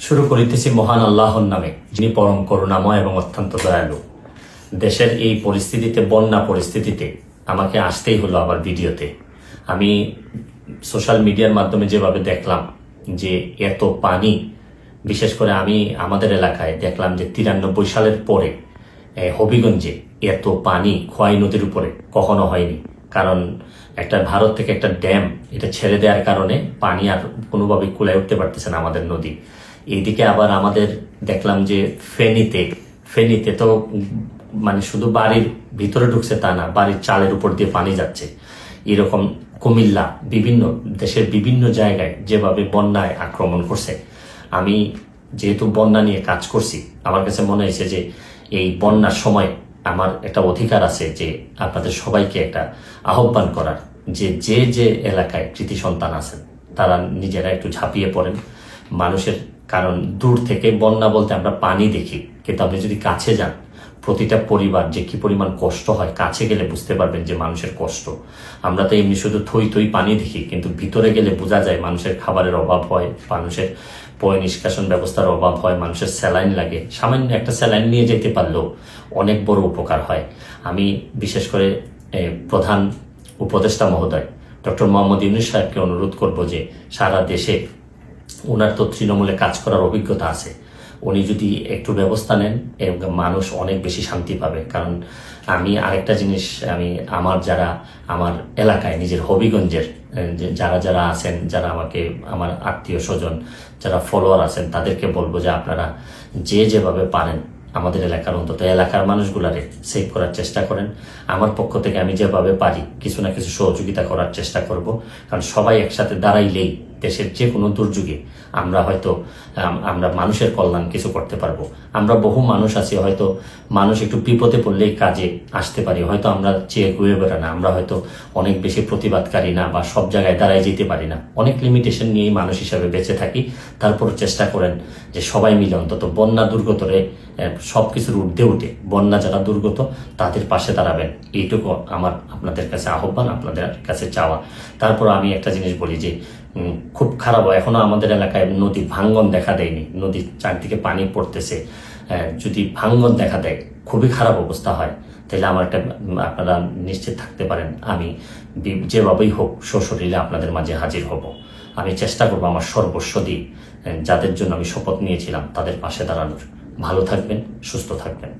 শুরু করিতেছি মহান আল্লাহর নামে, যিনি পরম করুণাময় এবং অত্যন্ত দয়ালু। দেশের এই পরিস্থিতিতে, বন্যা পরিস্থিতিতে আমাকে আসতেই হলো আবার ভিডিওতে। আমি সোশ্যাল মিডিয়ার মাধ্যমে যেভাবে দেখলাম যে এত পানি, বিশেষ করে আমি আমাদের এলাকায় দেখলাম যে 93 সালের পরে হবিগঞ্জে এত পানি খোয়াই নদীর উপরে কখনো হয়নি। কারণ একটা ভারত থেকে একটা ড্যাম এটা ছেড়ে দেওয়ার কারণে পানি আর কোনোভাবে কুলায় উঠতে পারতেছে না আমাদের নদী। এইদিকে আবার আমাদের দেখলাম যে ফেনীতে তো মানে শুধু বাড়ির ভিতরে ঢুকছে তা না, বাড়ির চালের উপর দিয়ে পানি যাচ্ছে। এরকম কুমিল্লা, বিভিন্ন দেশের বিভিন্ন জায়গায় যেভাবে বন্যায় আক্রমণ করছে। আমি যেহেতু বন্যা নিয়ে কাজ করছি, আমার কাছে মনে হয়েছে যে এই বন্যার সময় আমার একটা অধিকার আছে যে আপনাদের সবাইকে একটা আহ্বান করার, যে যে যে এলাকায় কৃতি সন্তান আছেন তারা নিজেরা একটু ঝাঁপিয়ে পড়েন মানুষের। কারণ দূর থেকে বন্যা বলতে আমরা পানি দেখি, কিন্তু আপনি যদি কাছে যান, প্রতিটা পরিবার যে কি পরিমাণ কষ্ট হয়, কাছে গেলে বুঝতে পারবেন যে মানুষের কষ্ট। আমরা তো এমনি শুধু থই পানি দেখি, কিন্তু ভিতরে গেলে বোঝা যায় মানুষের খাবারের অভাব হয়, মানুষের পয় নিষ্কাশন ব্যবস্থার অভাব হয়, মানুষের স্যালাইন লাগে। সামান্য একটা স্যালাইন নিয়ে যেতে পারলেও অনেক বড় উপকার হয়। আমি বিশেষ করে প্রধান উপদেষ্টা মহোদয় ডক্টর মোহাম্মদ ইউনূস সাহেবকে অনুরোধ করব যে সারা দেশে, ওনার তো তৃণমূলে কাজ করার অভিজ্ঞতা আছে, উনি যদি একটু ব্যবস্থা নেন এবং মানুষ অনেক বেশি শান্তি পাবে। কারণ আমি আরেকটা জিনিস, আমার এলাকায় নিজের হবিগঞ্জের যারা যারা আছেন, যারা আমাকে, আমার আত্মীয় স্বজন, যারা ফলোয়ার আছেন, তাদেরকে বলবো যে আপনারা যেভাবে পারেন আমাদের এলাকার, অন্তত এলাকার মানুষগুলারে সেভ করার চেষ্টা করেন। আমার পক্ষ থেকে আমি যেভাবে পারি কিছু না কিছু সহযোগিতা করার চেষ্টা করব। কারণ সবাই একসাথে দাঁড়াইলেই দেশের যে কোনো দুর্যোগে আমরা মানুষের কল্যাণ কিছু করতে পারবো। আমরা বহু মানুষ আছি, হয়তো মানুষ একটু বিপদে পড়লেই কাজে আসতে পারি, হয়তো আমরা চেয়ে ঘুরে বেড়া না, আমরা হয়তো অনেক বেশি প্রতিবাদকারী না, বা সব জায়গায় দাঁড়ায় যেতে পারি না, অনেক লিমিটেশন নিয়েই মানুষ হিসাবে বেঁচে থাকি। তারপর চেষ্টা করেন যে সবাই মিলে অন্তত বন্যা দুর্গতরে সবকিছুর ঊর্ধ্বে উঠে বন্যা যারা দুর্গত তাদের পাশে দাঁড়াবেন, এইটুকু আমার আপনাদের কাছে আহ্বান, আপনাদের কাছে চাওয়া। তারপর আমি একটা জিনিস বলি যে খুব খারাপ, এখনো আমাদের এলাকায় নদী ভাঙ্গন দেখা দেয়নি, নদীর চারদিকে পানি পড়তেছে। যদি ভাঙ্গন দেখা দেয়, খুবই খারাপ অবস্থা হয়, তাহলে আপনারা নিশ্চিত থাকতে পারেন আমি যেভাবেই হোক সশরীরে আপনাদের মাঝে হাজির হব। আমি চেষ্টা করবো আমার সর্বস্ব দিয়ে যাদের জন্য আমি শপথ নিয়েছিলাম তাদের পাশে দাঁড়ানোর। ভালো থাকবেন, সুস্থ থাকবেন।